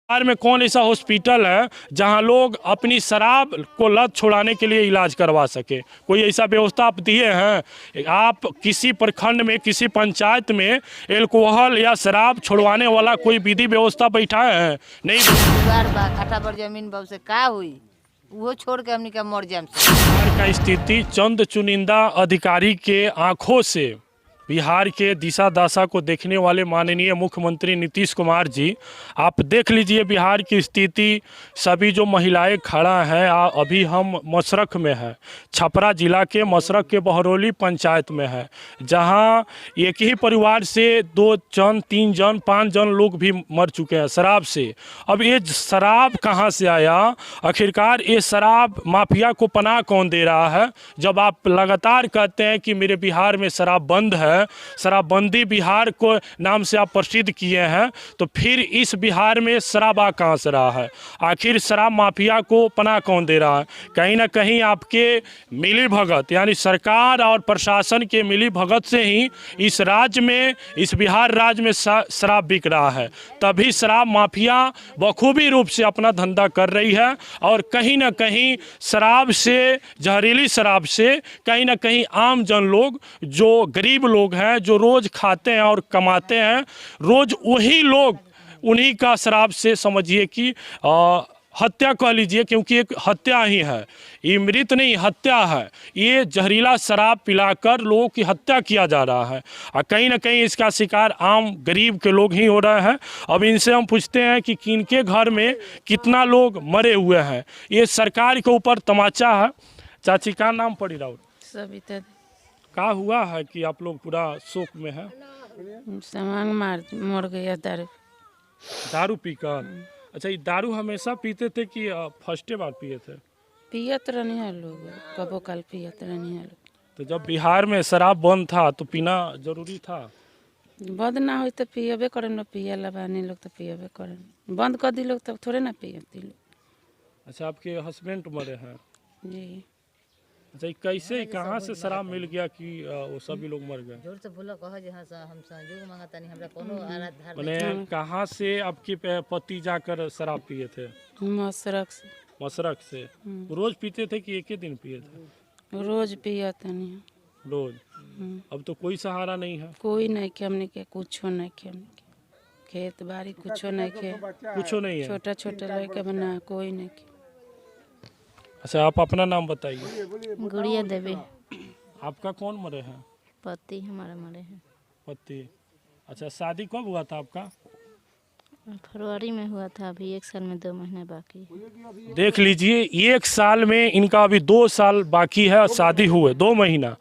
बिहार में कौन ऐसा हॉस्पिटल है जहां लोग अपनी शराब को लत छुड़ाने के लिए इलाज करवा सके? कोई ऐसा व्यवस्था आप दिए हैं? आप किसी प्रखंड में, किसी पंचायत में एल्कोहल या शराब छुड़वाने वाला कोई विधि व्यवस्था बैठाए हैं? नहीं। दीवार बा, खाटा पर जमीन बा, उसे का हुई? वो छोड़ के हमनी का मर जाम। बिहार का स्थिति चंद चुनिंदा अधिकारी के आंखों से बिहार के दिशा दशा को देखने वाले माननीय मुख्यमंत्री नीतीश कुमार जी, आप देख लीजिए बिहार की स्थिति। सभी जो महिलाएं खड़ा हैं, अभी हम मशरक में हैं, छपरा जिला के मशरक के बहरौली पंचायत में है, जहां एक ही परिवार से 2 जन, 3 जन, 5 जन लोग भी मर चुके हैं शराब से। अब ये शराब कहां से आया? आखिरकार ये शराब माफिया को पनाह कौन दे रहा है? जब आप लगातार कहते हैं कि मेरे बिहार में शराब बंद है, शराबबंदी बिहार को नाम से आप प्रसिद्ध किए हैं, तो फिर इस बिहार में शराब आ कहाँ से रहा है? आखिर शराब माफिया को पनाह कौन दे रहा है? कहीं ना कहीं आपके मिली भगत, यानी सरकार और प्रशासन के मिली भगत से ही इस राज्य में, इस बिहार राज्य में शराब बिक रहा है। तभी शराब माफिया बखूबी रूप से अपना धंधा कर रही है और कहीं ना कहीं शराब से, जहरीली शराब से कहीं ना कहीं आम जन लोग, जो गरीब लोग हैं, जो रोज खाते हैं और कमाते हैं, रोज वही लोग उन्हीं का शराब से समझिए कि हत्या कह लीजिए, क्योंकि एक हत्या ही है, ये मृत नहीं, हत्या है। ये जहरीला शराब पिलाकर लोगों की हत्या किया जा रहा है और कहीं ना कहीं इसका शिकार आम गरीब के लोग ही हो रहे हैं। अब इनसे हम पूछते हैं कि किनके घर में कितना लोग मरे हुए हैं। ये सरकार के ऊपर तमाचा है। चाची का नाम पड़ी राउत? सविता। क्या हुआ है कि आप लोग पूरा शोक में हैं? सामान मर गया दारू पीकर? अच्छा, ये दारू हमेशा पीते थे कि फर्स्ट बार पिए थे? पियत रहनी है लोग, कबो काल पियत रहनी है लोग। तो जब बिहार में शराब बंद था तो पीना जरूरी था? बंद ना हो तो पियबे करें लोग, पिए लबानी लोग तो पियबे करें। बंद कर दी लोग तब थोड़े ना पियती लोग। अच्छा, आपके हस्बैंड मरे हैं? जी। अच्छा, कैसे, कहाँ से शराब मिल गया कि वो सभी लोग मर गए? जोर से बोला, कहा जे हम सहयोग मांगता नहीं, हमरा कोनो आधार मैंने कहाँ से आपके पति जाकर शराब पिए थे? मशरक से। मशरक से? रोज पीते थे कि एक ही दिन पिए थे? रोज पियत नहीं रोज? अब तो कोई सहारा नहीं है? कोई नहीं के हमने के, कुछ नहीं के हमने के, खेत बाड़ी कुछ नहीं के, कुछ नहीं है। छोटा छोटा लड़के बना, कोई नहीं के। अच्छा, आप अपना नाम बताइए। गुड़िया देवी। आपका कौन मरे हैं? पति हमारे मरे हैं। पति? अच्छा, शादी कब हुआ था आपका? फरवरी में हुआ था, अभी 1 साल में 2 महीने बाकी। देख लीजिए, 1 साल में इनका अभी 2 साल बाकी है, शादी हुए 2 महीना,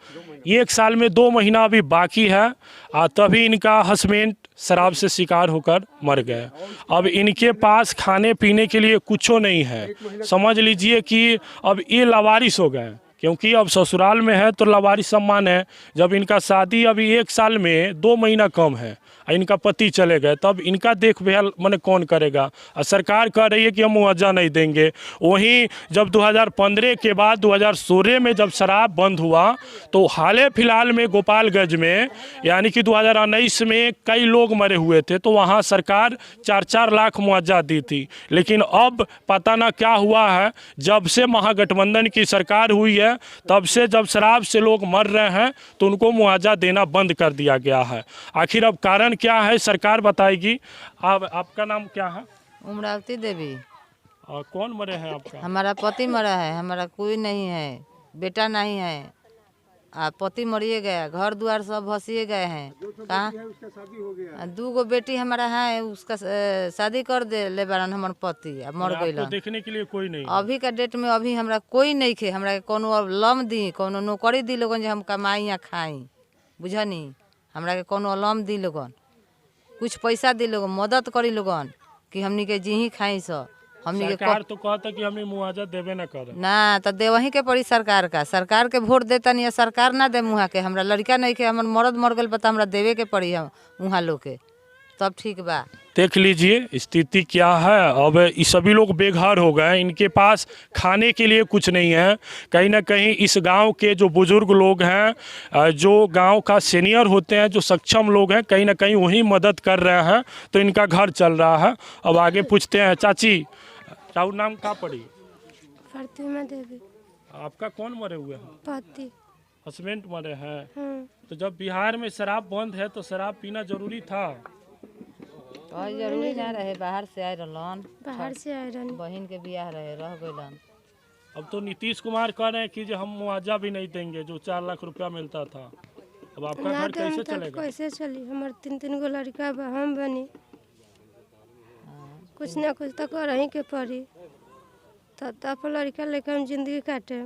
1 साल में 2 महीना अभी बाकी है, तभी इनका हस्बैंड शराब से शिकार होकर मर गए। अब इनके पास खाने पीने के लिए कुछ नहीं है। समझ लीजिए कि अब ये लावारिस हो गए, क्योंकि अब ससुराल में है तो लावारिस सम्मान है। जब इनका शादी अभी 1 साल में 2 महीना कम है, इनका पति चले गए, तब इनका देखभाल मैंने कौन करेगा? और सरकार कह रही है कि हम मुआवजा नहीं देंगे। वहीं जब 2015 के बाद 2016 में जब शराब बंद हुआ, तो हाल फिलहाल में गोपालगंज में, यानी कि 2019 में कई लोग मरे हुए थे, तो वहाँ सरकार 4-4 लाख मुआवजा दी थी। लेकिन अब पता ना क्या हुआ है, जब से महागठबंधन की सरकार हुई है, तब से जब शराब से लोग मर रहे हैं तो उनको मुआवजा देना बंद कर दिया गया है। आखिर अब कारण क्या है, सरकार बताएगी। आपका नाम क्या है? उमरावती देवी। और कौन मरे हैं आपका? हमारा पति मरा है, हमारा कोई नहीं है, बेटा नहीं है। पति मरिए गया, घर द्वार सब भसिए गए हैं। कहाँ 2 गो बेटी हमारा है, उसका शादी कर दे ले बारन हमर पति, मर गई। देखने के लिए कोई नहीं? अभी का डेट में अभी हमरा कोई नहीं खे। हमरा कोनो लम दी, कोनो नौकरी दी लोगन, जे हम कमाई या खाई, बुझनी। हमरा के कोनो लम दी लोगन, कुछ पैसा दी लोगन, मदद करी लोगन कि हमनी के जी ही खाई। सब हमनी के सरकार तो कहता कि हमें मुआवजा देवे ना करे ना, तो देवही के पड़ी सरकार का। सरकार के वोट देता नहीं, सरकार ना दे मुहा के। हमरा लड़का नहीं के, हमर मर्द मर गल, बता हमरा देवे के पड़ी हम वहाँ लोग के। तब ठीक बा। देख लीजिए स्थिति क्या है। अब ये सभी लोग बेघर हो गए, इनके पास खाने के लिए कुछ नहीं है। कहीं ना कहीं इस गांव के जो बुजुर्ग लोग हैं, जो गांव का सीनियर होते हैं, जो सक्षम लोग हैं, कहीं ना कहीं वही मदद कर रहे हैं, तो इनका घर चल रहा है। अब आगे पूछते हैं। चाची, राउर नाम क्या पड़ी? फातिमा देवी। आपका कौन मरे हुए हैं? पति। हस्बैंड मरे हैं। हाँ। तो जब बिहार में शराब बंद है तो शराब पीना जरूरी था? जरूरी ना रहे, बाहर से आए रहलन, बाहर से आए रहनी। बहन के बियाह रहे, रह गइलन। अब तो नीतीश कुमार कह रहे हैं कि जो हम मुआवजा भी नहीं देंगे जो 4 लाख रुपया मिलता था। अब आपका ना घर तो हम कैसे तब चलेगा? कैसे चली? हमारे 3 गो लड़का बा, हम बनी, कुछ ना कुछ तो कर ही के पड़ी, तो अपन लड़का लेकर हम जिंदगी काटे।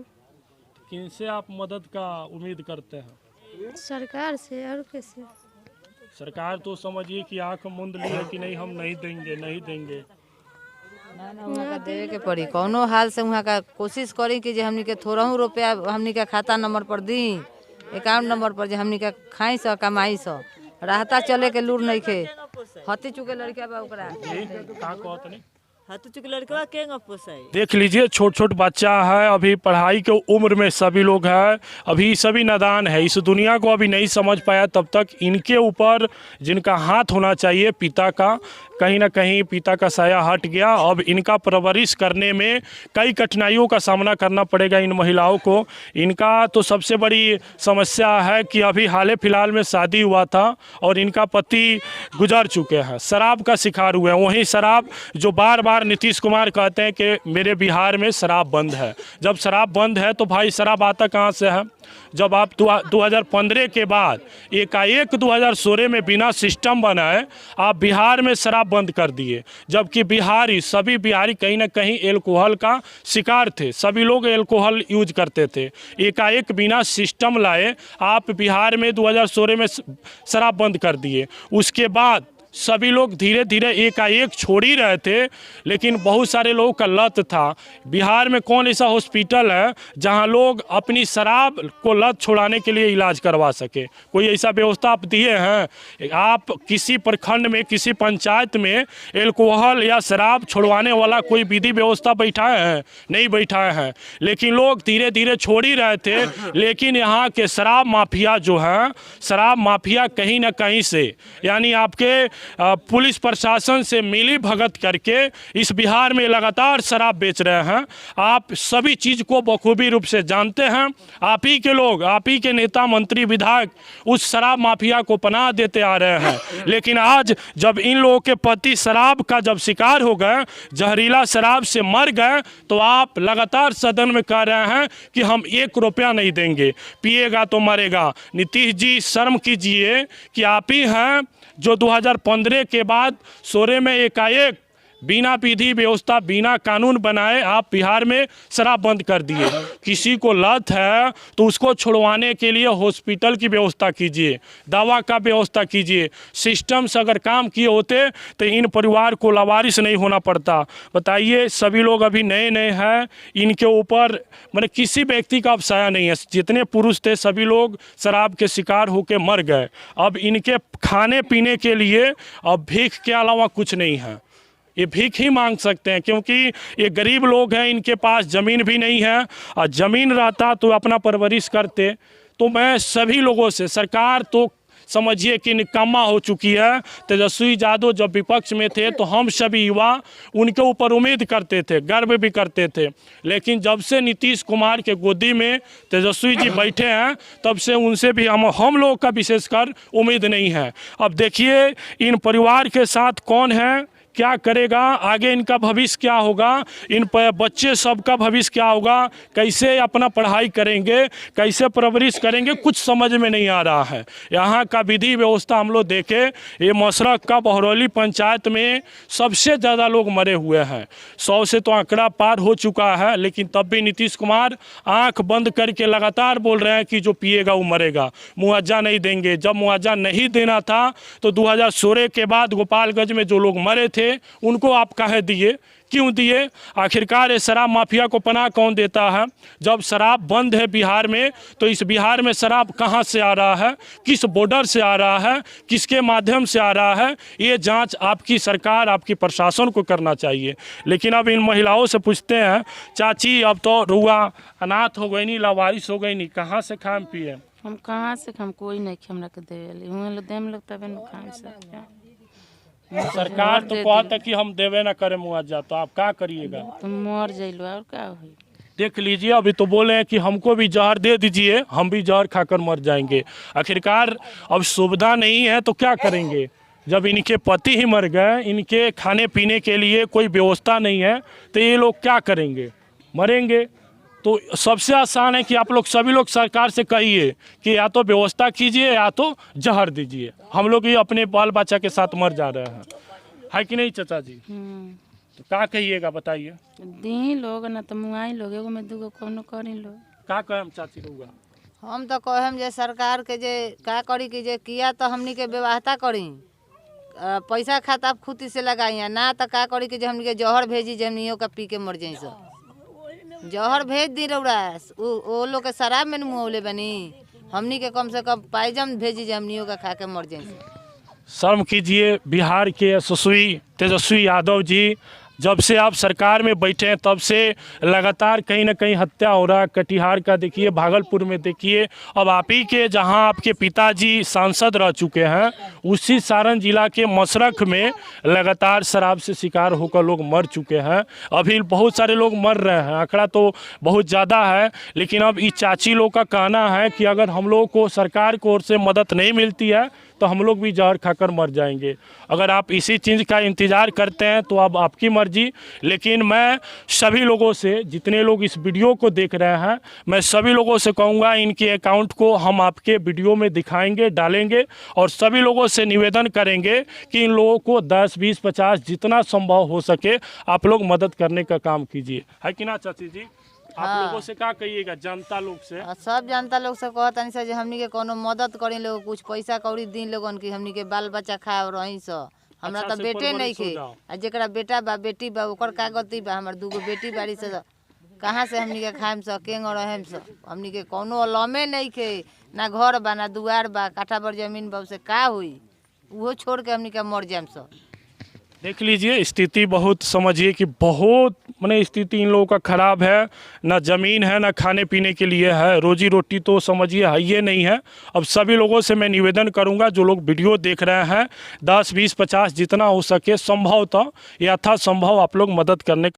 किनसे आप मदद का उम्मीद करते हैं? सरकार से और कैसे? सरकार तो समझिए कि आंख मूंद ली है कि नहीं, हम नहीं देंगे, नहीं देंगे। ना वहाँ का देवे के पड़ी, कौनो हाल से वहाँ का कोशिश करी कि जे हमनी के थोड़ा रुपया हमनी के खाता नंबर पर दी, अकाउंट नंबर पर, जे हमनी के खाई सो कमाई सो, राहता चले के लूर नहीं खे। हती चुके लड़का बा ओकरा का कहत नहीं। लड़का के पोसाई। देख लीजिए, छोट छोट बच्चा है, अभी पढ़ाई के उम्र में सभी लोग हैं, अभी सभी नादान है, इस दुनिया को अभी नहीं समझ पाया। तब तक इनके ऊपर जिनका हाथ होना चाहिए पिता का, कहीं ना कहीं पिता का साया हट गया। अब इनका परवरिश करने में कई कठिनाइयों का सामना करना पड़ेगा इन महिलाओं को। इनका तो सबसे बड़ी समस्या है कि अभी हाल फिलहाल में शादी हुआ था और इनका पति गुजर चुके हैं, शराब का शिकार हुए हैं। वहीं शराब जो बार बार नीतीश कुमार कहते हैं कि मेरे बिहार में शराब बंद है। जब शराब बंद है तो भाई शराब आता कहाँ से है? जब आप 2015 के बाद एकाएक 2016 में बिना सिस्टम बनाए आप बिहार में शराब बंद कर दिए, जबकि सभी बिहारी कहीं ना कहीं एल्कोहल का शिकार थे, सभी लोग एल्कोहल यूज करते थे। एकाएक बिना सिस्टम लाए आप बिहार में 2016 में शराब बंद कर दिए। उसके बाद सभी लोग धीरे धीरे एकाएक छोड़ ही रहे थे, लेकिन बहुत सारे लोगों का लत था। बिहार में कौन ऐसा हॉस्पिटल है जहां लोग अपनी शराब को लत छुड़ाने के लिए इलाज करवा सके? कोई ऐसा व्यवस्था आप दिए हैं? आप किसी प्रखंड में, किसी पंचायत में एल्कोहल या शराब छुड़वाने वाला कोई विधि व्यवस्था बैठाए हैं? नहीं बैठाए हैं। लेकिन लोग धीरे धीरे छोड़ ही रहे थे। लेकिन यहाँ के शराब माफिया जो हैं, शराब माफिया कहीं ना कहीं से, यानी आपके पुलिस प्रशासन से मिली भगत करके इस बिहार में लगातार शराब बेच रहे हैं। आप सभी चीज़ को बखूबी रूप से जानते हैं। आप ही के लोग, आप ही के नेता मंत्री विधायक उस शराब माफिया को पनाह देते आ रहे हैं। लेकिन आज जब इन लोगों के पति शराब का जब शिकार हो गए, जहरीला शराब से मर गए, तो आप लगातार सदन में कह रहे हैं कि हम 1 रुपया नहीं देंगे, पिएगा तो मरेगा। नीतीश जी, शर्म कीजिए कि आप ही हैं जो 2015 के बाद 16 में एकाएक बिना विधि व्यवस्था, बिना कानून बनाए आप बिहार में शराब बंद कर दिए। किसी को लत है तो उसको छुड़वाने के लिए हॉस्पिटल की व्यवस्था कीजिए, दवा का व्यवस्था कीजिए। सिस्टम से अगर काम किए होते तो इन परिवार को लावारिस नहीं होना पड़ता। बताइए, सभी लोग अभी नए नए हैं, इनके ऊपर मैंने किसी व्यक्ति का अब साया नहीं है। जितने पुरुष थे सभी लोग शराब के शिकार होकर मर गए। अब इनके खाने पीने के लिए अब भीख के अलावा कुछ नहीं है, ये भीख ही मांग सकते हैं, क्योंकि ये गरीब लोग हैं, इनके पास ज़मीन भी नहीं है। और ज़मीन रहता तो अपना परवरिश करते। तो मैं सभी लोगों से, सरकार तो समझिए कि निकम्मा हो चुकी है। तेजस्वी यादव जब विपक्ष में थे तो हम सभी युवा उनके ऊपर उम्मीद करते थे, गर्व भी करते थे। लेकिन जब से नीतीश कुमार के गोदी में तेजस्वी जी बैठे हैं, तब से उनसे भी हम लोग का विशेषकर उम्मीद नहीं है। अब देखिए इन परिवार के साथ कौन है, क्या करेगा, आगे इनका भविष्य क्या होगा, इन बच्चे सबका भविष्य क्या होगा, कैसे अपना पढ़ाई करेंगे, कैसे परवरिश करेंगे, कुछ समझ में नहीं आ रहा है। यहाँ का विधि व्यवस्था हम लोग देखें, ये मशरक का बहरौली पंचायत में सबसे ज़्यादा लोग मरे हुए हैं। 100 से तो आंकड़ा पार हो चुका है, लेकिन तब भी नीतीश कुमार आँख बंद करके लगातार बोल रहे हैं कि जो पिएगा वो मरेगा, मुआवजा नहीं देंगे। जब मुआवजा नहीं देना था तो 2016 के बाद गोपालगंज में जो लोग मरे थे थे उनको आप काहे दिए, क्यों दिए? आखिरकार ये शराब माफिया को पनाह कौन देता है? जब शराब बंद है बिहार में, तो इस बिहार में शराब कहाँ से आ रहा है, किस बॉर्डर से आ रहा है, किसके माध्यम से आ रहा है, ये जांच आपकी सरकार, आपकी प्रशासन को करना चाहिए। लेकिन अब इन महिलाओं से पूछते हैं, चाची अब तो रुआ अनाथ हो गई नी, लावारिस हो गई नी, कहाँ से खाम पिए? हम कहाँ से हम कोई नहीं खे हमरा के देवेली हुए लो देम लोग तबे न खाम सकते। सरकार तो कहता है कि हम देवे ना करें मुआवजा, तो आप क्या करिएगा? तुम मर जइलो और क्या हुई? देख लीजिए, अभी तो बोले हैं कि हमको भी जहर दे दीजिए, हम भी जहर खाकर मर जाएंगे। आखिरकार अब सुविधा नहीं है तो क्या करेंगे? जब इनके पति ही मर गए, इनके खाने पीने के लिए कोई व्यवस्था नहीं है, तो ये लोग क्या करेंगे? मरेंगे। तो सबसे आसान है कि आप लोग सभी लोग सरकार से कहिए कि या तो व्यवस्था कीजिए या तो जहर दीजिए। हम लोग ही अपने बाल बच्चा के साथ मर जा रहे हैं, है कि नहीं चाचा जी? तो क्या कहिएगा बताइए? दी लोग ना तो मुआई लोग एगो में दूगो कोनो करी लोग। का कहम चाची रहुआ? हम तो कहम जे सरकार के जे का करी कि जे किया तो हमनी के व्यवस्था करी, पैसा खाता खुद से लगाई, ना तो का करी कि जे हमनी के जहर भेजी, जे हमनियों का पी के मर जाई। सब जहर भेज दी रौरा, वो लोग के शराब में मुँहले बनी, हमनी के कम से कम पायजम भेजी, जे हमनियों का खा के मर जाई। शर्म कीजिए। बिहार के यशस्वी तेजस्वी यादव जी, जब से आप सरकार में बैठे हैं तब से लगातार कहीं ना कहीं हत्या हो रहा है। कटिहार का देखिए, भागलपुर में देखिए, अब आप ही के जहां आपके पिताजी सांसद रह चुके हैं, उसी सारण जिला के मशरख में लगातार शराब से शिकार होकर लोग मर चुके हैं। अभी बहुत सारे लोग मर रहे हैं, आंकड़ा तो बहुत ज़्यादा है। लेकिन अब इस चाची लोग का कहना है कि अगर हम लोग को सरकार की ओर से मदद नहीं मिलती है तो हम लोग भी जहर खाकर मर जाएंगे। अगर आप इसी चीज़ का इंतज़ार करते हैं तो अब आपकी मर्जी। लेकिन मैं सभी लोगों से, जितने लोग इस वीडियो को देख रहे हैं, मैं सभी लोगों से कहूँगा इनके अकाउंट को हम आपके वीडियो में दिखाएंगे, डालेंगे, और सभी लोगों से निवेदन करेंगे कि इन लोगों को 10, 20, 50 जितना संभव हो सके आप लोग मदद करने का काम कीजिए, है कि ना चाची जी? आप लोगों से क्या कहिएगा, जनता लोग से? सब जनता लोग से कहतनी से जे हमनी के कोनो मदद करी लोग, कुछ पैसा कौड़ी दी लोगन की हमनी के बाल बच्चा खाए और रही सो। हमरा तो बेटे नहीं खे, आ जेकरा बेटा बा बेटी बा ओकर का गलती बा? हमर दूगो बेटी बाड़ी से कहाँ से हमनी के खाएम सो, केंग रहेम सो? हमनी के कोनो अलमे नहीं खे, ना घर बा ना दुआर बा, काठा भर जमीन बा, से का हुई? वो छोड़ के हमनी के मर जाएम सो। देख लीजिए, स्थिति बहुत, समझिए कि बहुत माने स्थिति इन लोगों का ख़राब है। ना ज़मीन है, ना खाने पीने के लिए है, रोजी रोटी तो समझिए है ये नहीं है। अब सभी लोगों से मैं निवेदन करूंगा, जो लोग वीडियो देख रहे हैं, 10, 20, 50 जितना हो सके संभव था यथासंभव आप लोग मदद करने